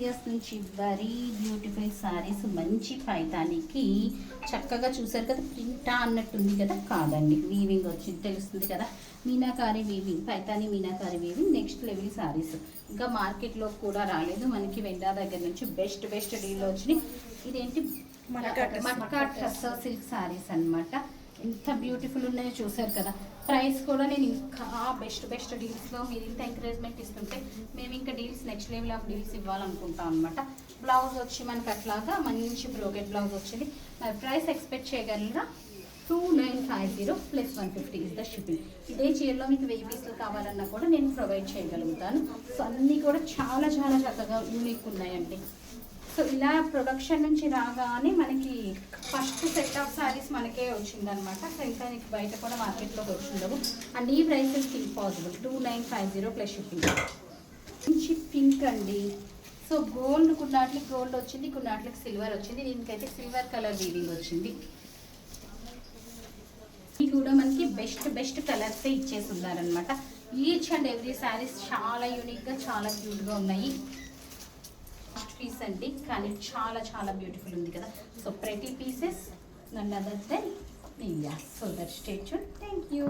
Years నుంచి very beautiful saris మంచి పైతానికి చక్కగా చూసారు కదా, ప్రింటా అన్నట్టుంది కదా, కాదండి వీవింగ్ వచ్చింది తెలుస్తుంది కదా, meenakari weaving, Paithani meenakari weaving next level saris. ఇంకా మార్కెట్లో కూడా రాలేదు మనకి, వెండా దగ్గర నుంచి బెస్ట్ డీల్ వచ్చినాయి. ఇదేంటి మట్కా టస్సర్ సిల్క్ సారీస్ అనమాట. ఎంత బ్యూటిఫుల్ ఉన్నాయో చూసారు కదా. ప్రైస్ కూడా నేను ఇంకా బెస్ట్ డీల్స్లో మీరు ఇంత ఎంకరేజ్మెంట్ ఇస్తుంటే మేము ఇంకా deals next level of deals ఇవ్వాలనుకుంటాం అనమాట. బ్లౌజ్ వచ్చి మనకి అట్లాగా మంచి బ్రోకెట్ బ్లౌజ్ వచ్చింది. మరి ప్రైస్ ఎక్స్పెక్ట్ చేయగలరా? 2950 ప్లస్ 150 ఇస్ ద షిప్పింగ్. ఇదే చీరలో మీకు 1000 పీసులు కావాలన్నా కూడా నేను ప్రొవైడ్ చేయగలుగుతాను. సో అన్నీ కూడా చాలా చక్కగా యూనిక్ ఉన్నాయండి. సో ఇలా ప్రొడక్షన్ నుంచి రాగానే మనకి ఫస్ట్ సెట్ ఆఫ్ శారీస్ మనకే వచ్చిందనమాట. సో ఇంకా నీకు బయట కూడా మార్కెట్లోకి వచ్చిండవు. అండ్ ఈ ప్రైసెస్ ఇంపాసిబుల్ 2950 ప్లస్ షిప్పింగ్. మంచి పింక్ అండి. సో గోల్డ్ కొన్నాట్లకి గోల్డ్ వచ్చింది, కొన్నాట్లకి సిల్వర్ వచ్చింది. దీనికైతే సిల్వర్ కలర్ వీవింగ్ వచ్చింది. ఇది కూడా మనకి బెస్ట్ కలర్సే ఇచ్చేసి ఉన్నారనమాట. ఈచ్ అండ్ ఎవ్రీ శారీస్ చాలా యూనిక్గా చాలా క్యూట్గా ఉన్నాయి. పీస్ అండి కానీ చాలా బ్యూటిఫుల్ ఉంది కదా. సో ప్రతి pieces none other than India. So that stay tuned. Thank you.